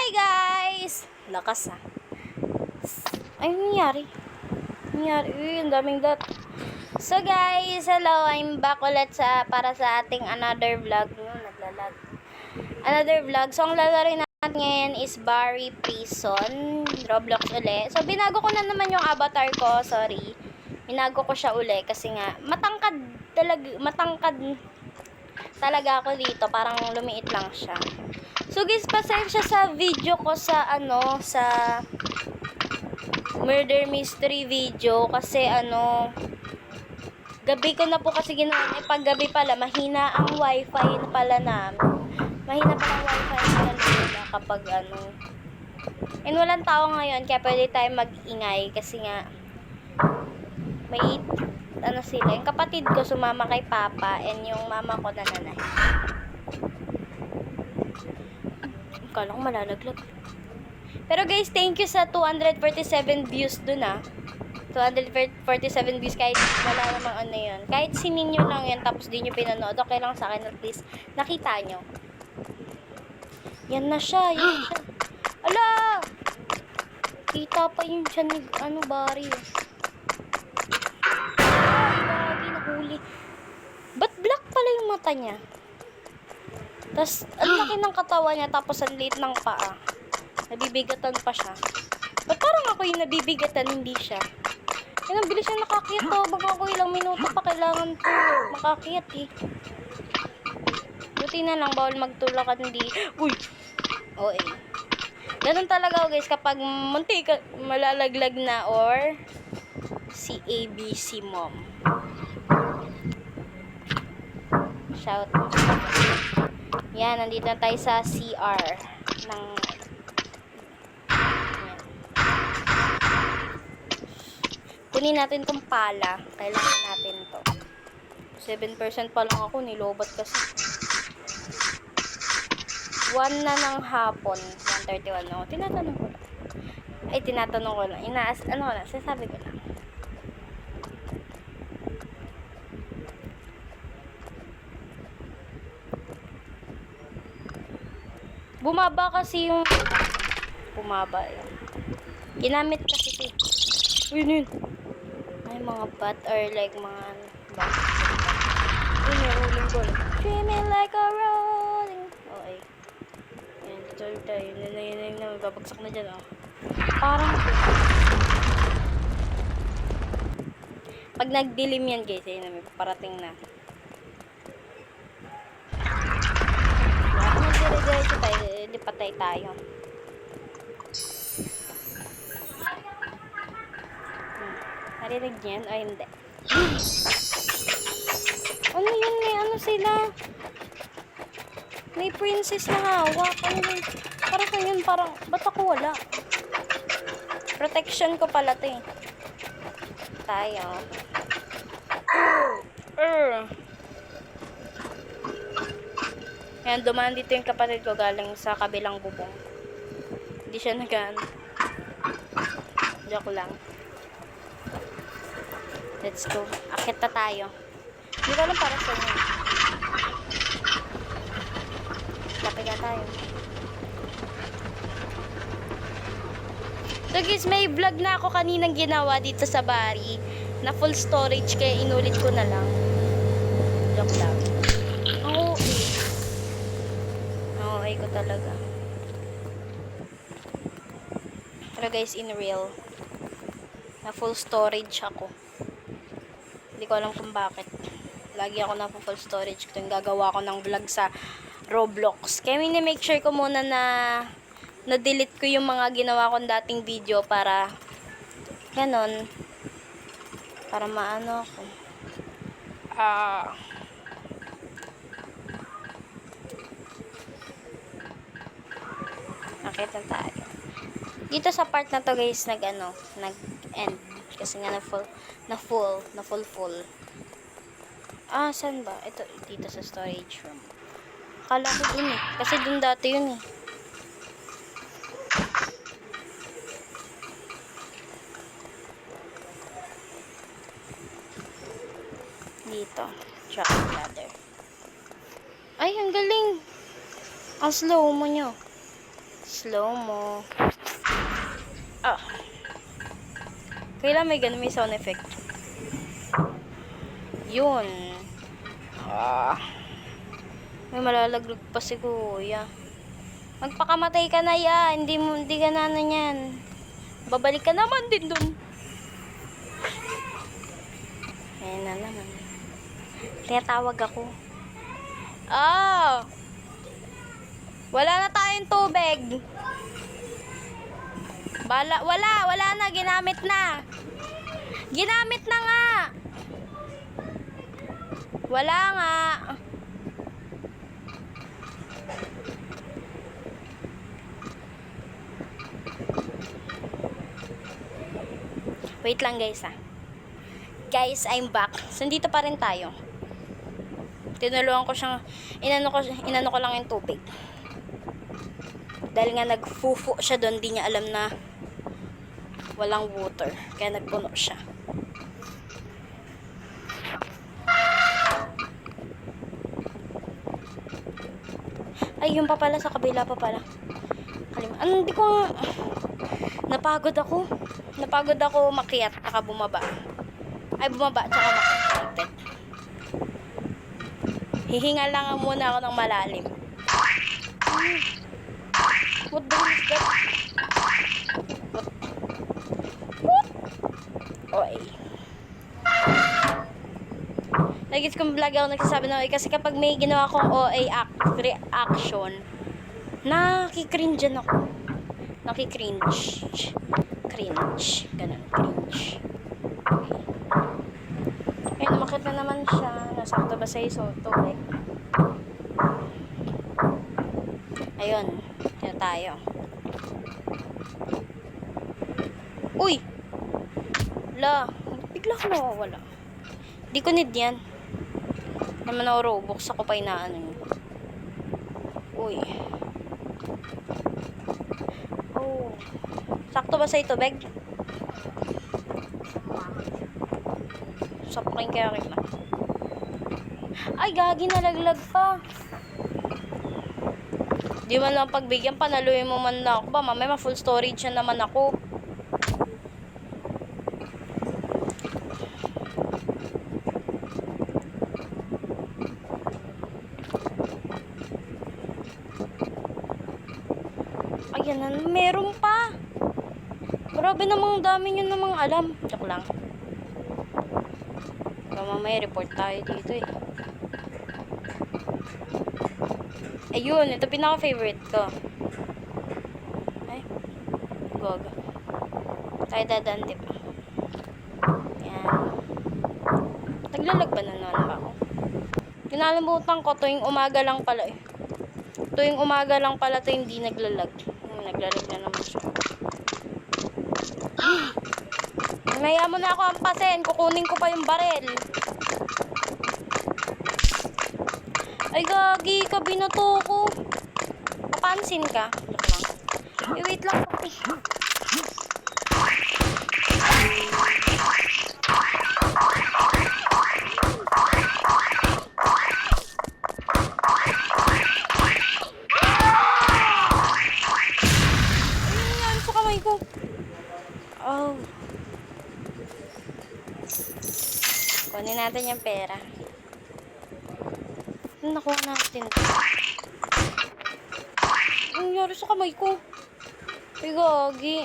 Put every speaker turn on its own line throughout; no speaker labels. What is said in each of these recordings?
Hi guys! Lakas ah. Ay, nangyari. Uy, ang daming dot. So guys, hello. I'm back ulit para sa ating another vlog. Naglalag. Another vlog. So, ang lalaroin natin ngayon is Barry Prison. Roblox ulit. So, binago ko na naman yung avatar ko. Sorry. Binago ko siya ulit kasi nga, matangkad talaga ako dito. Parang lumiit lang siya. So guys, pasensya sa video ko sa murder mystery video kasi gabi ko na po kasi ginawa. Pag gabi pala, mahina ang wifi na pala namin. Mahina pala ang wifi na kapag and walang tao ngayon, kaya pwede tayo mag-ingay kasi nga may sila. Yung kapatid ko sumama kay Papa and yung mama ko nanay. Kala ko malalaglag. Pero guys, thank you sa 247 views dun 247 views kahit wala namang yun. Kahit sinin nyo lang yan tapos di nyo pinanood, okay lang sa akin at least nakita nyo. Yan na siya. Ala! Kita pa yun siya ni Barry. Ay, lagi nahuli. Ba't black pala yung mata niya? Tapos, ang laki ng katawan niya, tapos ang liit ng paa. Nabibigatan pa siya. Ba't parang ako yung nabibigatan, hindi siya? Yan, ang bilis siya nakakit to. Baka ako ilang minuto pa kailangan to makakit eh. Buti na lang, bawal magtulakan hindi. Uy! O eh. Ganun talaga guys, kapag munti ka, malalaglag na or si ABC Mom. Shout out. Yan, nandito na tayo sa CR ng kunin natin tong pala. Kailangan natin to. 7% pa lang ako, nilobat kasi. 1 na ng hapon. 1:31 na. Tinatanong ko lang. Ay, tinatanong ko lang. Sasabi ko lang. Bumaba kasi yung yun. Ginamit kasi yun. Ay, mga bat or like mga bat. Yun yung rolling ball. Swimming like a rolling. Okay. Yan, tuloy tayo. Yun na, babagsak na dyan, oh. Parang pag nagdilim yan, guys, ayun na, may paparating na. Diretso tayo, di patay tayo. Narinig niyan? O hindi. Ano yun? May sila? May princess na hawak. Ano yun? Parang yun, ba't ako wala? Protection ko pala to eh. Tayo. Ayan, dumaan dito yung kapatid ko galing sa kabilang bubong. Hindi siya Joke lang. Let's go. Akit na tayo. Hindi ko alam para sa inyo. Lapit na tayo. So guys, may vlog na ako kaninang ginawa dito sa Barry na full storage kaya inulit ko na lang. Joke lang. Okay ko talaga. Pero guys, in real, na full storage ako. Hindi ko alam kung bakit. Lagi ako na full storage. Ito yung gagawa ko ng vlog sa Roblox. Kaya make sure ko muna na delete ko yung mga ginawa kong dating video para ganon. Para maano ako. Nakita tayo. Dito sa part na to guys, nag-end. Kasi nga na full. Saan ba? Ito, dito sa storage room. Akala ko dun eh. Kasi dun dati yun eh. Dito. Drop ladder. Ay, ang galing. Ang slow mo nyo. Slow mo. Ah. Kailan may ganun, may sound effect. Yun. Ah. May malalagrog pa si kuya. Magpakamatay ka na yan. Hindi ka na yan. Babalik ka naman din dun. Ayan na naman. Tinatawag ako. Oh! Wala na tayong tubig. Wala na. Ginamit na. Ginamit na nga. Wala nga. Wait lang guys Guys, I'm back. So, dito pa rin tayo. Tinulungan ko siyang, inano ko lang yung tubig. Dahil nga nagfufu siya doon, di niya alam na walang water. Kaya nagpuno siya. Ay, yun pa pala, sa kabila pa pala. Hindi ko, napagod ako makiat, saka bumaba. Ay, bumaba, tsaka makiat. Hihinga lang muna ako ng malalim. What the hell is that? What? Okay. Nagits kong vlog ako nagsasabi na kasi kapag may ginawa akong OA reaction, nakikringe ako. Nakikringe. Cringe. Ganun. Cringe. Okay. Ayun, umakit na naman siya. Nasakto ba sa iso? Tubig. Ayun. Kaya tayo. Uy! Wala. Bigla ko nawawala. Di ko need yan. Naman ako Robux. Ako pa inaano yun. Uy. Oh. Sakto ba sa ito, Beg? Sapring kaya kita. Ay, gagi, nalaglag pa. Di man lang pagbigyan, panaluin mo man na ako ba? Mamaya ma-full storage na naman ako. Ayan na, meron pa. Grabe namang dami nyo namang alam. Joke lang. Mamaya report tayo dito eh. Ayun, ito pinaka-favorite ko. Ay, goga. Tayo dadaan, diba? Yan. Naglalag ba na naman ba ako? Kinalimutan ko, tuwing umaga lang pala eh. Tuwing umaga lang pala ito hindi naglalag. Naglalag na naman siya. Maya mo na ako ampasin. Kukunin ko pa yung barel. Ay, gagi. Kabinato ko. Papansin ka. Wait lang. Ayun, sa kamay ko. Oh. Kunin natin yung pera. Nakuha natin. Ang nangyari sa kamay ko? Ay, gagi.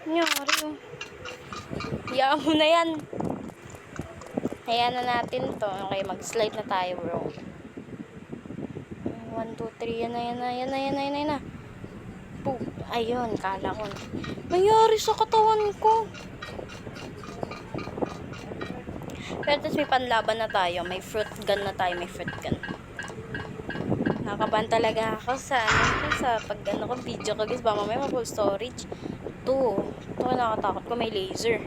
Nangyari oh. Hayaan mo na yan. Hayaan na natin to. Okay, mag-slide na tayo, bro. 1, 2, 3. Yan na. Boom. Ayun, kala ko. Nangyari sa katawan ko. Pero tapos may panlaban na tayo. May fruit gun na tayo. Nakaban talaga ako sa pag ko video ko guys. Ba mamaya full storage. Ito nakatakot ko. May laser.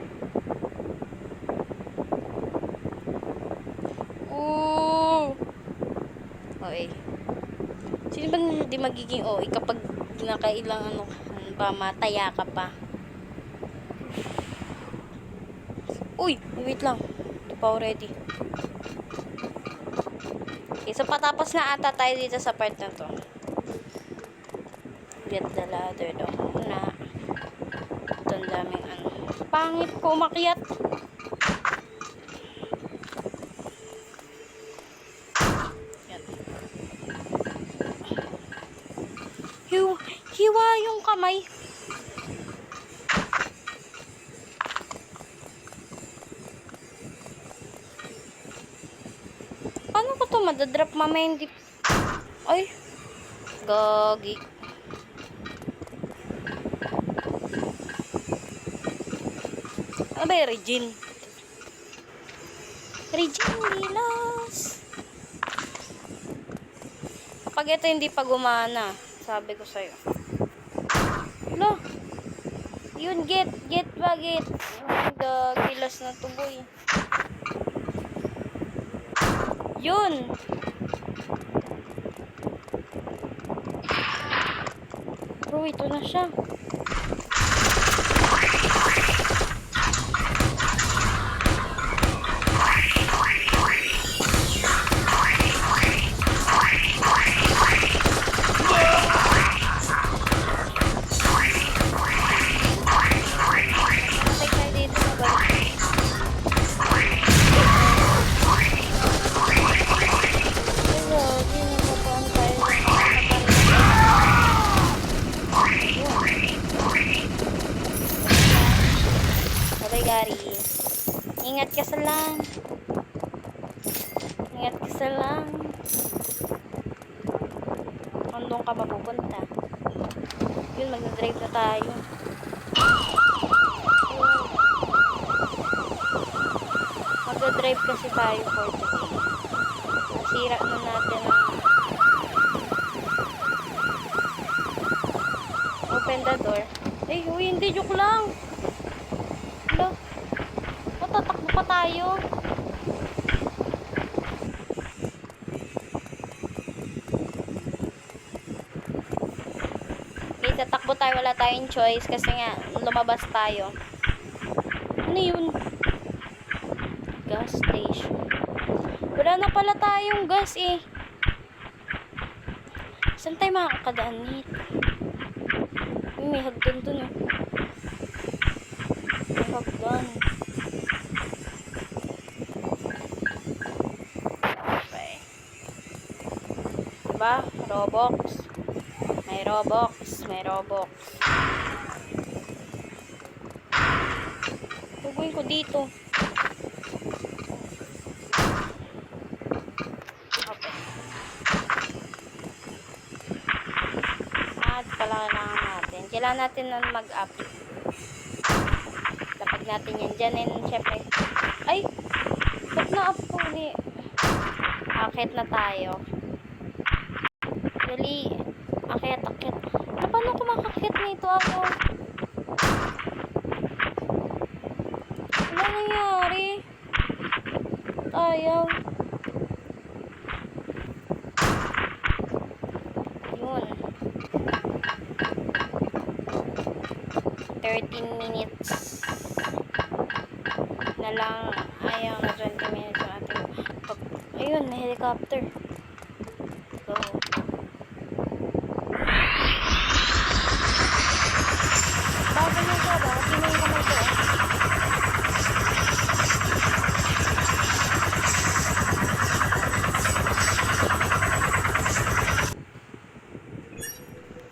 Ooh. Okay. Sino ba hindi magiging OA kapag nakailang mataya ka pa? Uy, wait lang. Pa already. Okay, so patapos na ata tayo dito sa part na to. Get the ladder daw muna. Ito ang daming ano. Pangit ko umakyat. Yan. Hiwa yung kamay. Paano ko to madadrop mamaya hindi... Ay. Gagi. Ano ba yung Regine? Regine Lilas. Kapag ito hindi pa gumana, sabi ko sa'yo. Hala. Yun, get ba, get. Gilas na to, boy. Yun. Bro, ito na siya. Gary. Ingat ka sa lang. Ingat ka sa lang. Kung doon ka mapupunta. Yun, mag-drive na tayo. Mag-drive kasi tayo for today. Nasira na natin ang open the door. Ay, uy, hindi, joke lang. Hello? Matatakbo pa tayo. Okay, tatakbo tayo. Wala tayong choice kasi nga lumabas tayo. Ano yun? Gas station. Wala na pala tayong gas eh. Saan tayo makakadaan dito? May hagdan dun eh. May hagdan. Okay. Diba? Roblox. May Roblox. May Roblox. Huguin ko dito. Okay. At pala kailangan natin. Kailangan natin na mag-up. Lapag natin yan dyan. And syempre. Ay! Ba't na-up ko? Akit na tayo. Dali. Akit. Paano ko makakit nito ako? Ano nangyari? Ayaw. Yun. 13 minutes na lang. Ayaw na 20 minutes yung ating ayun, may helicopter. Go. Bago nyo siya ba? Sino yung kamay ko?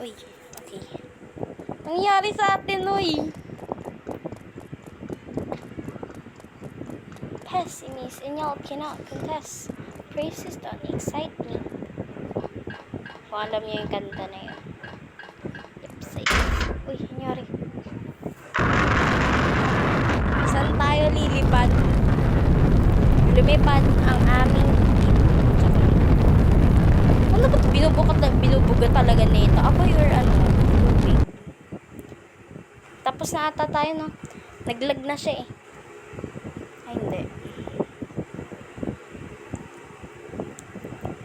Uy, okay. Nangyari sa atin, uy. Pessimist and y'all cannot contest. Praises don't excite me. Kung alam niyo yung kanta na yun. Uy, nangyari. Saan tayo lilipad? Lumipad ang aming ano ba ito? Binubuga talaga nito. Apoy or ano? Tubig. Tapos na ata tayo, no? Naglag na siya eh. Ay, hindi.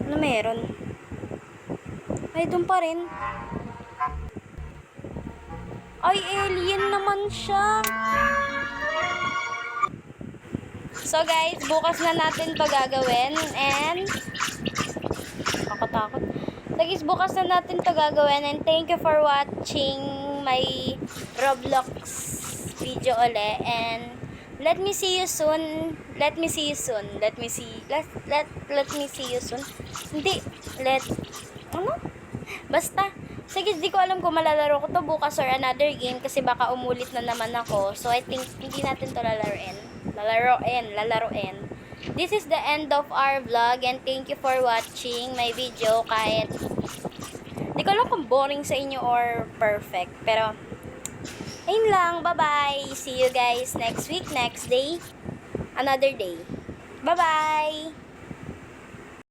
Ano meron? Ay, doon pa rin. Ay, alien naman siya. So guys, bukas na natin to gagawin. And, nakatakot. So guys, bukas na natin to gagawin. And thank you for watching my Roblox video uli. And let me see you soon. Let me see you soon. Let me see you soon. Hindi. Ano? Basta. Sige, di ko alam kung malalaro ko to bukas or another game kasi baka umulit na naman ako. So, I think hindi natin to lalaroin. This is the end of our vlog and thank you for watching my video kahit di ko alam kung boring sa inyo or perfect. Pero, ayun lang. Bye-bye. See you guys next week, next day, another day. Bye-bye!